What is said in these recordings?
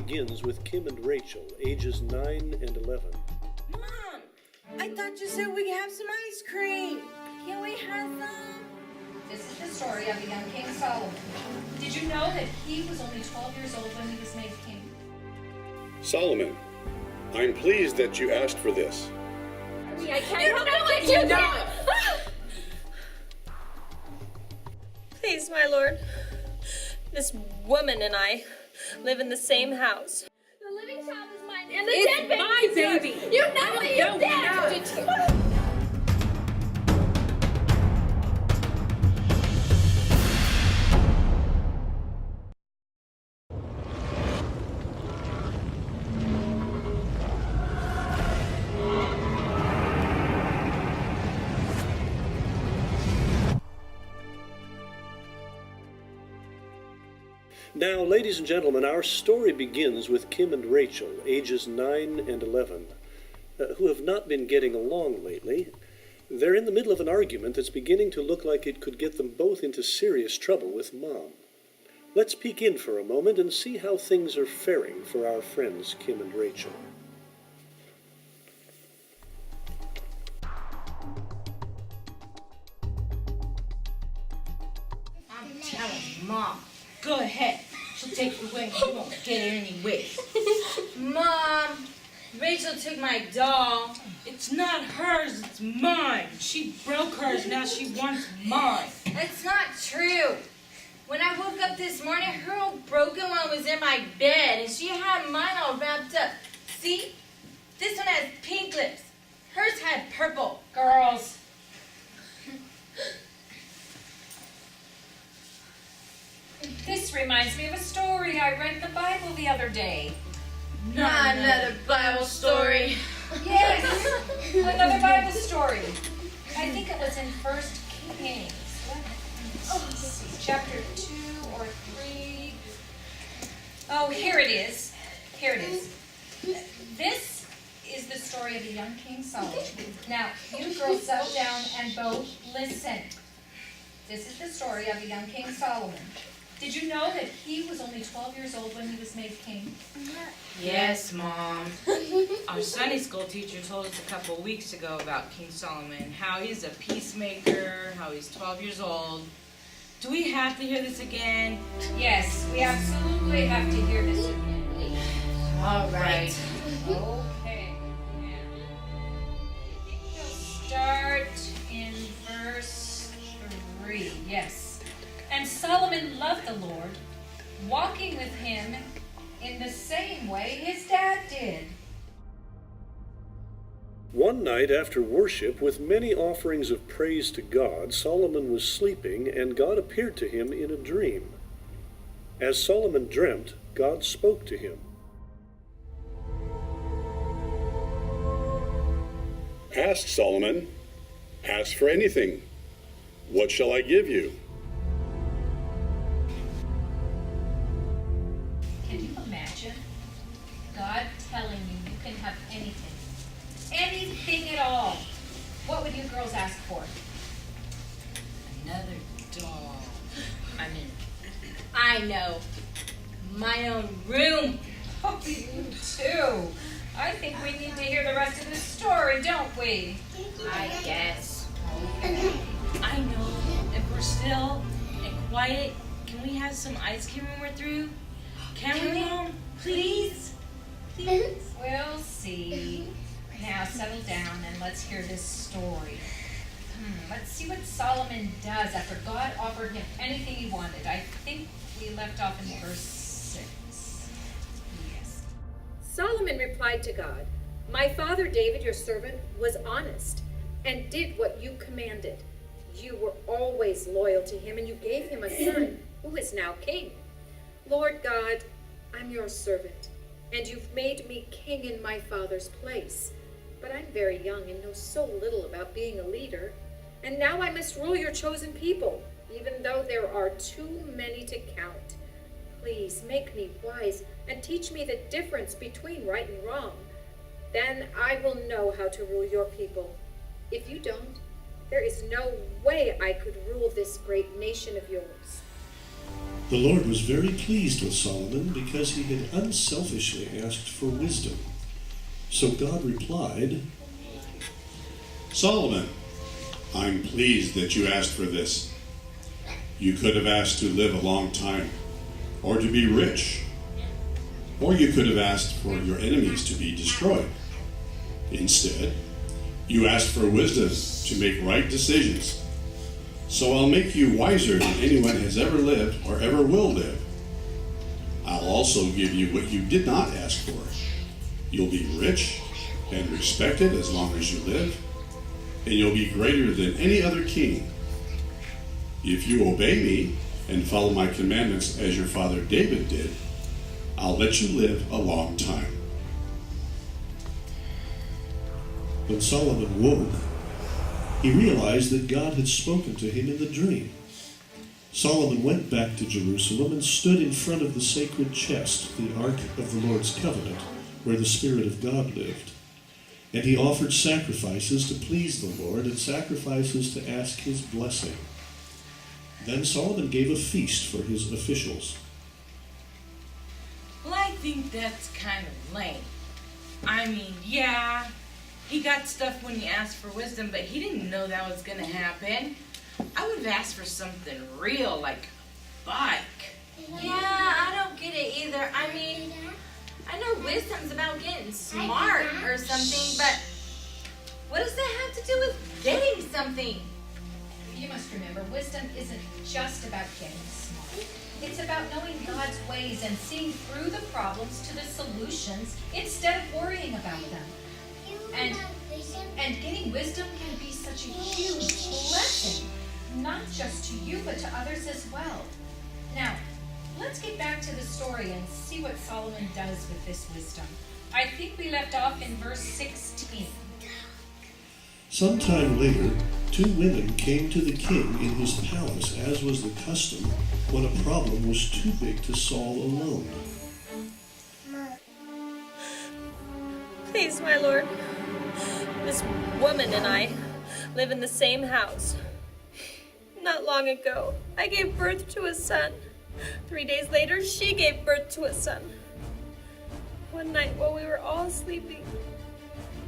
begins with Kim and Rachel, ages 9 and 11. Mom, I thought you said we could have some ice cream. Can we have some? This is the story of a young King Solomon. Did you know that he was only 12 years old when he was made king? Solomon, I'm pleased that you asked for this. I can't help but do that. Please, my lord, this woman and I live in the same house. The living child is mine, and the dead baby my baby. Yours. You know what you did. Now, ladies and gentlemen, our story begins with Kim and Rachel, ages 9 and 11, who have not been getting along lately. They're in the middle of an argument that's beginning to look like it could get them both into serious trouble with Mom. Let's peek in for a moment and see how things are faring for our friends Kim and Rachel. I'm telling Mom. Go ahead. She'll take it away. You won't get it anyway. Mom, Rachel took my doll. It's not hers, it's mine. She broke hers, now she wants mine. That's not true. When I woke up this morning, her old broken one was in my bed, and she had mine all wrapped up. See? This one has pink lips. Hers had purple. Girls. This reminds me of a story I read in the Bible the other day. Not another Bible story. Yes, another Bible story. I think it was in 1 Kings. Let's see, chapter 2 or 3. Oh, here it is. Here it is. This is the story of the young King Solomon. Now, you girls settle down and both listen. This is the story of a young King Solomon. Did you know that he was only 12 years old when he was made king? Yes, Mom. Our Sunday school teacher told us a couple of weeks ago about King Solomon, how he's a peacemaker, how he's 12 years old. Do we have to hear this again? Yes, we absolutely have to hear this again. All right. Okay. Now, we'll start in verse 3. Yes. And Solomon loved the Lord, walking with him in the same way his dad did. One night after worship, with many offerings of praise to God, Solomon was sleeping, and God appeared to him in a dream. As Solomon dreamt, God spoke to him. Ask, Solomon. Ask for anything. What shall I give you? Can you imagine God telling you you can have anything? Anything at all. What would you girls ask for? Another doll. I know. My own room. Oh, you too. I think we need to hear the rest of the story, don't we? I guess. I know. If we're still and quiet, can we have some ice cream when we're through? Can we, Mom? Please? Please? We'll see. Now settle down and let's hear this story. Let's see what Solomon does after God offered him anything he wanted. I think we left off in verse 6. Yes. Solomon replied to God, "My father David, your servant, was honest and did what you commanded. You were always loyal to him, and you gave him a son who is now king. Lord God, I'm your servant, and you've made me king in my father's place. But I'm very young and know so little about being a leader. And now I must rule your chosen people, even though there are too many to count. Please make me wise and teach me the difference between right and wrong. Then I will know how to rule your people. If you don't, there is no way I could rule this great nation of yours." The Lord was very pleased with Solomon because he had unselfishly asked for wisdom. So God replied, Solomon, I'm pleased that you asked for this. You could have asked to live a long time, or to be rich, or you could have asked for your enemies to be destroyed. Instead, you asked for wisdom to make right decisions. So I'll make you wiser than anyone has ever lived or ever will live. I'll also give you what you did not ask for. You'll be rich and respected as long as you live, and you'll be greater than any other king. If you obey me and follow my commandments as your father David did, I'll let you live a long time. When Solomon woke, he realized that God had spoken to him in the dream. Solomon went back to Jerusalem and stood in front of the sacred chest, the Ark of the Lord's covenant, where the Spirit of God lived. And he offered sacrifices to please the Lord and sacrifices to ask his blessing. Then Solomon gave a feast for his officials. Well, I think that's kind of lame. I mean, yeah, he got stuff when he asked for wisdom, but he didn't know that was going to happen. I would have asked for something real, like a bike. Yeah, I don't get it either. I mean, I know wisdom's about getting smart or something, but what does that have to do with getting something? You must remember, wisdom isn't just about getting smart. It's about knowing God's ways and seeing through the problems to the solutions instead of worrying about them. And getting wisdom can be such a huge blessing, not just to you, but to others as well. Now, let's get back to the story and see what Solomon does with this wisdom. I think we left off in verse 16. Sometime later, 2 women came to the king in his palace, as was the custom when a problem was too big to solve alone. Please, my lord, this woman and I live in the same house. Not long ago, I gave birth to a son. 3 days later, she gave birth to a son. One night while we were all sleeping,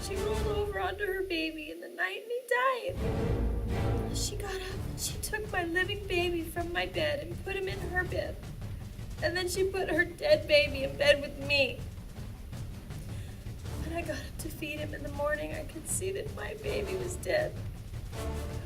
she rolled over onto her baby in the night and he died. She got up and she took my living baby from my bed and put him in her bed. And then she put her dead baby in bed with me. When I got up to feed him in the morning, I could see that my baby was dead.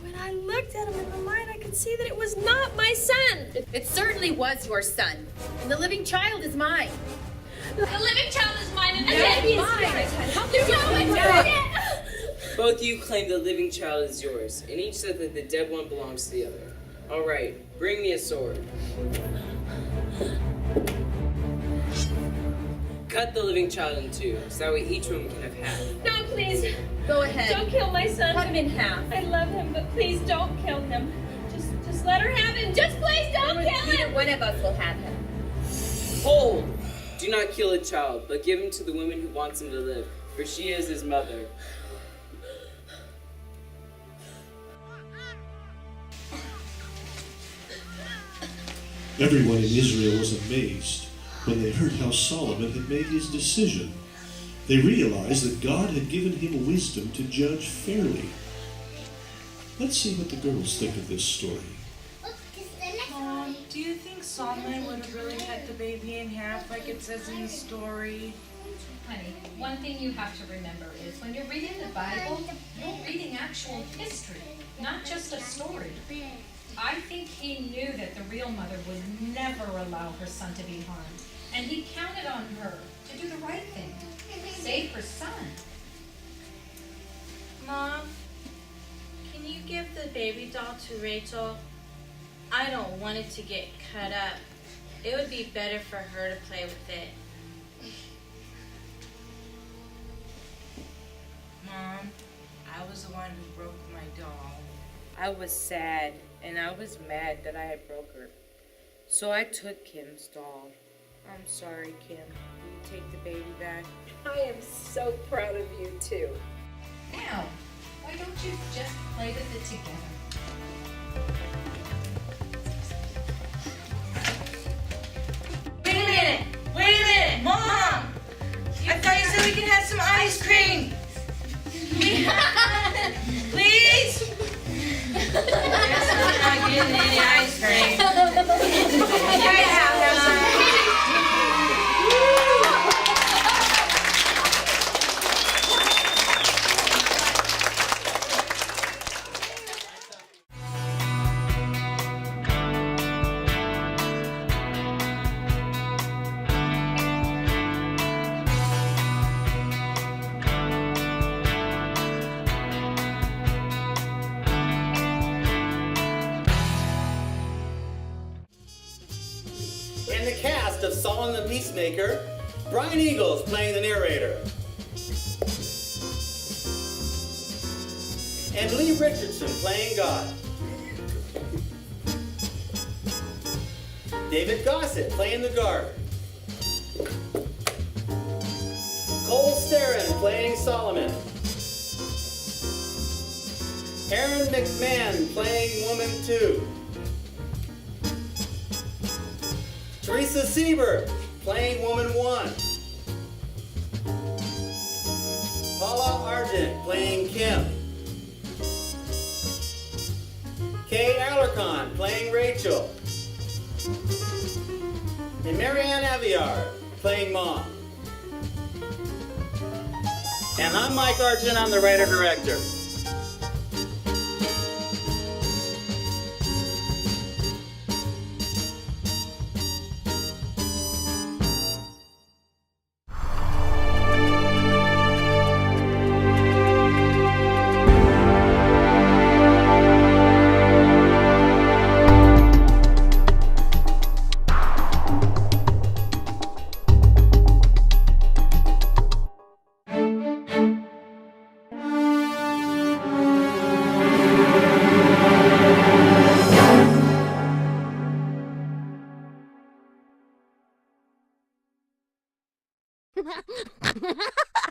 When I looked at him in the light, I could see that it was not my son. It certainly was your son. And the living child is mine. The living child is mine and the Yes, baby is mine. yours. How can you No, do it's that? Both of you claim the living child is yours, and each said that the dead one belongs to the other. All right, bring me a sword. Cut the living child in two, so that way each one can have half. No, please. Go ahead. Don't kill my son. Cut him in half. I love him, but please don't kill him. Just let her have him. Just please don't kill Neither him. one of us will have him. Hold! Do not kill a child, but give him to the woman who wants him to live, for she is his mother. Everyone in Israel was amazed when they heard how Solomon had made his decision. They realized that God had given him wisdom to judge fairly. Let's see what the girls think of this story. Mom, do you think Solomon would have really cut the baby in half like it says in the story? Honey, one thing you have to remember is when you're reading the Bible, you're reading actual history, not just a story. I think he knew that the real mother would never allow her son to be harmed, and he counted on her to do the right thing, save her son. Mom, can you give the baby doll to Rachel? I don't want it to get cut up. It would be better for her to play with it. Mom, I was the one who broke my doll. I was sad, and I was mad that I had broke her. So I took Kim's doll. I'm sorry, Kim. Will you take the baby back? I am so proud of you, too. Now, why don't you just play with it together? some ice cream? Please? Guess I'm not getting any ice cream. Have some. In the cast of Solomon the Peacemaker, Brian Eagles playing the narrator. And Lee Richardson playing God. David Gossett playing the guard. Cole Starren playing Solomon. Aaron McMahon playing Woman 2. Teresa Siebert playing Woman 1. Paula Argent playing Kim. Kay Alarcon playing Rachel. And Marianne Aviar playing Mom. And I'm Mike Argent, I'm the writer-director. Ha ha ha!